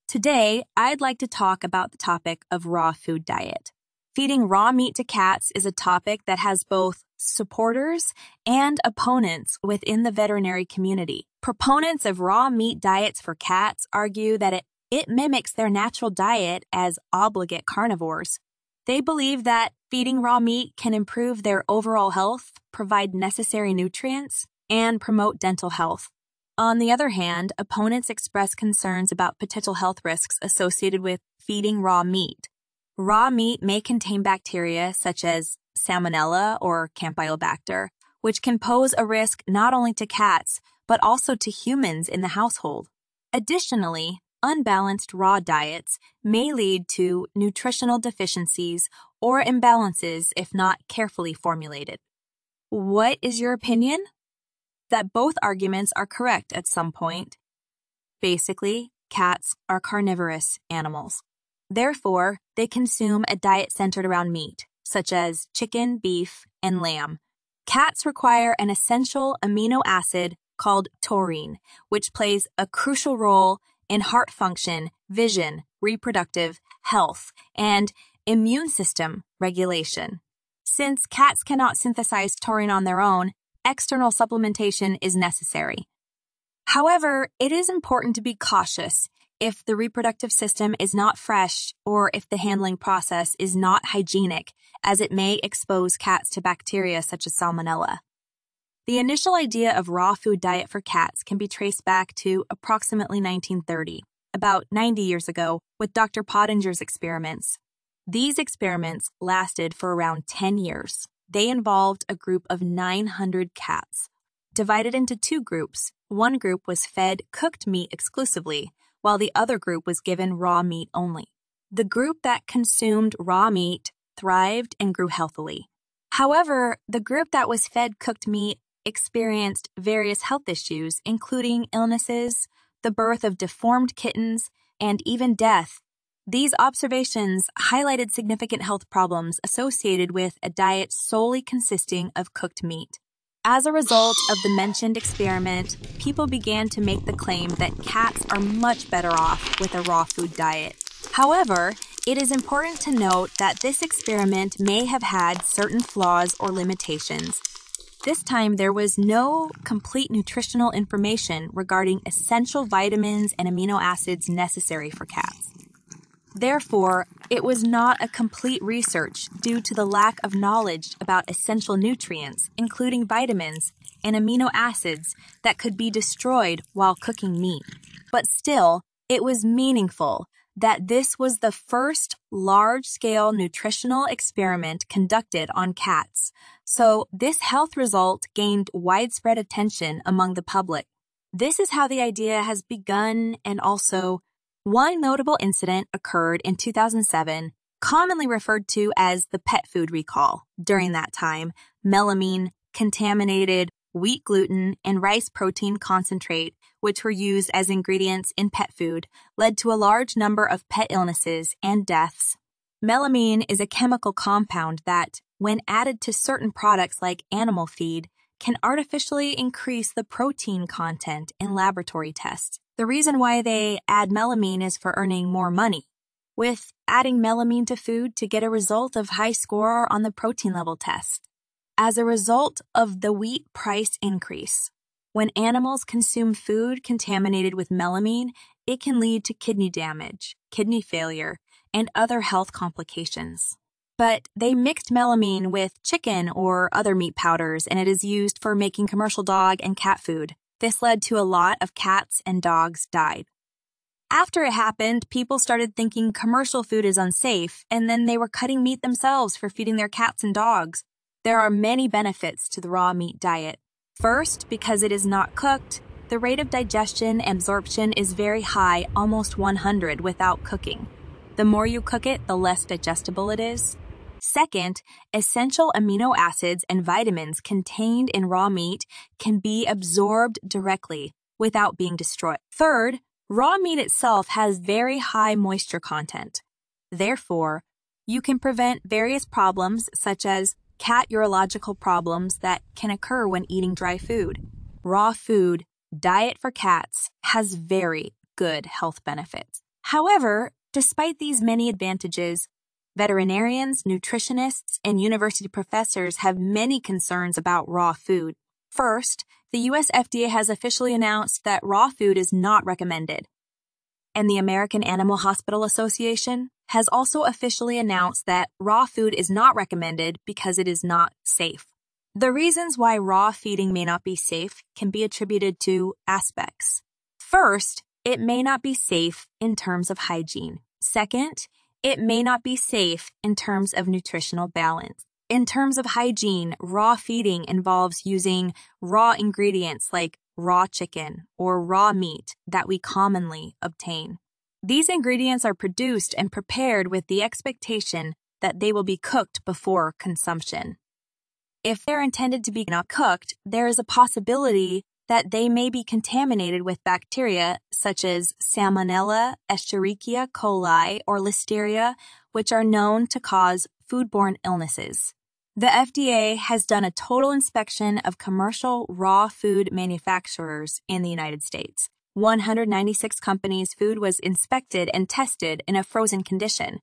Today, I'd like to talk about the topic of raw food diet. Feeding raw meat to cats is a topic that has both supporters and opponents within the veterinary community. Proponents of raw meat diets for cats argue that it mimics their natural diet as obligate carnivores. They believe that feeding raw meat can improve their overall health, provide necessary nutrients, and promote dental health. On the other hand, opponents express concerns about potential health risks associated with feeding raw meat. Raw meat may contain bacteria such as Salmonella or Campylobacter, which can pose a risk not only to cats, but also to humans in the household. Additionally, unbalanced raw diets may lead to nutritional deficiencies or imbalances if not carefully formulated. What is your opinion? That both arguments are correct at some point. Basically, cats are carnivorous animals. Therefore, they consume a diet centered around meat, such as chicken, beef, and lamb. Cats require an essential amino acid called taurine, which plays a crucial role in heart function, vision, reproductive health, and immune system regulation. Since cats cannot synthesize taurine on their own, external supplementation is necessary. However, it is important to be cautious if the reproductive system is not fresh or if the handling process is not hygienic, as it may expose cats to bacteria such as Salmonella. The initial idea of raw food diet for cats can be traced back to approximately 1930, about 90 years ago, with Dr. Pottinger's experiments. These experiments lasted for around 10 years. They involved a group of 900 cats, divided into two groups. One group was fed cooked meat exclusively, while the other group was given raw meat only. The group that consumed raw meat thrived and grew healthily. However, the group that was fed cooked meat experienced various health issues, including illnesses, the birth of deformed kittens, and even death. These observations highlighted significant health problems associated with a diet solely consisting of cooked meat. As a result of the mentioned experiment, people began to make the claim that cats are much better off with a raw food diet. However, it is important to note that this experiment may have had certain flaws or limitations. This time, there was no complete nutritional information regarding essential vitamins and amino acids necessary for cats. Therefore, it was not a complete research due to the lack of knowledge about essential nutrients, including vitamins and amino acids that could be destroyed while cooking meat. But still, it was meaningful that this was the first large-scale nutritional experiment conducted on cats. So this health result gained widespread attention among the public. This is how the idea has begun, and also one notable incident occurred in 2007, commonly referred to as the pet food recall. During that time, melamine, contaminated wheat gluten, and rice protein concentrate, which were used as ingredients in pet food, led to a large number of pet illnesses and deaths. Melamine is a chemical compound that, when added to certain products like animal feed, can artificially increase the protein content in laboratory tests. The reason why they add melamine is for earning more money, with adding melamine to food to get a result of high score on the protein level test. As a result of the wheat price increase, when animals consume food contaminated with melamine, it can lead to kidney damage, kidney failure, and other health complications. But they mixed melamine with chicken or other meat powders, and it is used for making commercial dog and cat food. This led to a lot of cats and dogs died. After it happened, people started thinking commercial food is unsafe, and then they were cutting meat themselves for feeding their cats and dogs. There are many benefits to the raw meat diet. First, because it is not cooked, the rate of digestion and absorption is very high, almost 100 without cooking. The more you cook it, the less digestible it is. Second, essential amino acids and vitamins contained in raw meat can be absorbed directly without being destroyed. Third, raw meat itself has very high moisture content. Therefore, you can prevent various problems such as cat urological problems that can occur when eating dry food. Raw food diet for cats has very good health benefits. However, despite these many advantages, veterinarians, nutritionists, and university professors have many concerns about raw food. First, the U.S. FDA has officially announced that raw food is not recommended. And the American Animal Hospital Association has also officially announced that raw food is not recommended because it is not safe. The reasons why raw feeding may not be safe can be attributed to aspects. First, it may not be safe in terms of hygiene. Second, it may not be safe in terms of nutritional balance. In terms of hygiene, raw feeding involves using raw ingredients like raw chicken or raw meat that we commonly obtain. These ingredients are produced and prepared with the expectation that they will be cooked before consumption. If they're intended to be not cooked, there is a possibility that they may be contaminated with bacteria such as Salmonella, Escherichia coli, or Listeria, which are known to cause foodborne illnesses. The FDA has done a total inspection of commercial raw food manufacturers in the United States. 196 companies' food was inspected and tested in a frozen condition.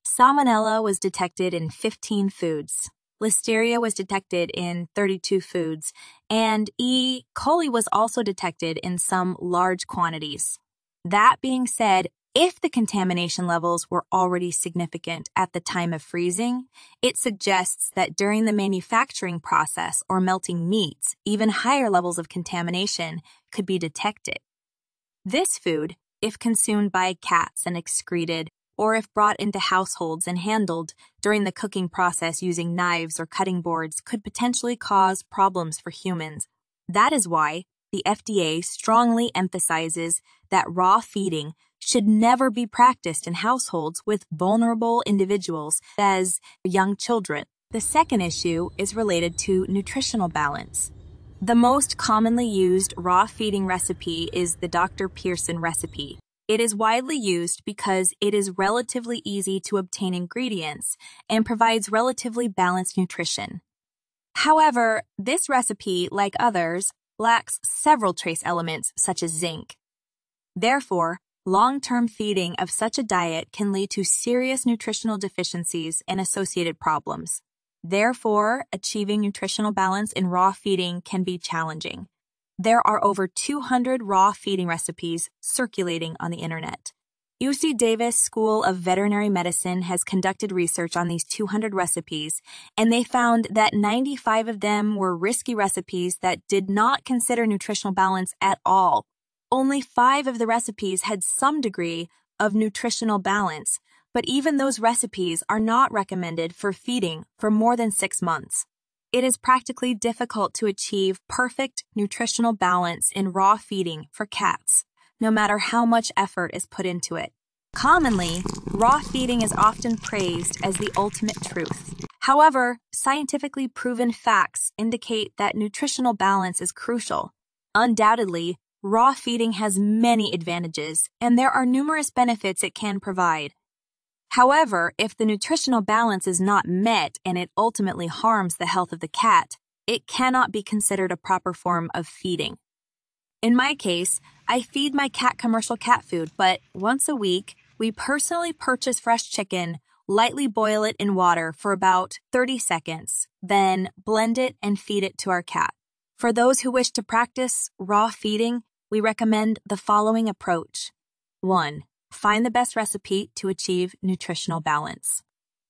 Salmonella was detected in 15 foods. Listeria was detected in 32 foods, and E. coli was also detected in some large quantities. That being said, if the contamination levels were already significant at the time of freezing, it suggests that during the manufacturing process or melting meats, even higher levels of contamination could be detected. This food, if consumed by cats and excreted, or if brought into households and handled during the cooking process using knives or cutting boards, could potentially cause problems for humans. That is why the FDA strongly emphasizes that raw feeding should never be practiced in households with vulnerable individuals, as young children. The second issue is related to nutritional balance. The most commonly used raw feeding recipe is the Dr. Pearson recipe. It is widely used because it is relatively easy to obtain ingredients and provides relatively balanced nutrition. However, this recipe, like others, lacks several trace elements such as zinc. Therefore, long-term feeding of such a diet can lead to serious nutritional deficiencies and associated problems. Therefore, achieving nutritional balance in raw feeding can be challenging. There are over 200 raw feeding recipes circulating on the internet. UC Davis School of Veterinary Medicine has conducted research on these 200 recipes, and they found that 95 of them were risky recipes that did not consider nutritional balance at all. Only 5 of the recipes had some degree of nutritional balance, but even those recipes are not recommended for feeding for more than 6 months. It is practically difficult to achieve perfect nutritional balance in raw feeding for cats, no matter how much effort is put into it. Commonly, raw feeding is often praised as the ultimate truth. However, scientifically proven facts indicate that nutritional balance is crucial. Undoubtedly, raw feeding has many advantages, and there are numerous benefits it can provide. However, if the nutritional balance is not met and it ultimately harms the health of the cat, it cannot be considered a proper form of feeding. In my case, I feed my cat commercial cat food, but once a week, we personally purchase fresh chicken, lightly boil it in water for about 30 seconds, then blend it and feed it to our cat. For those who wish to practice raw feeding, we recommend the following approach. 1. Find the best recipe to achieve nutritional balance.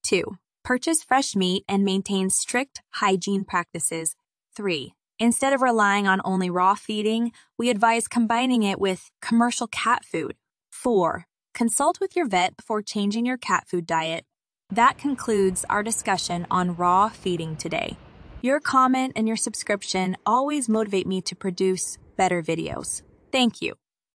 2. Purchase fresh meat and maintain strict hygiene practices. 3. Instead of relying on only raw feeding, we advise combining it with commercial cat food. 4. Consult with your vet before changing your cat food diet. That concludes our discussion on raw feeding today. Your comment and your subscription always motivate me to produce better videos. Thank you.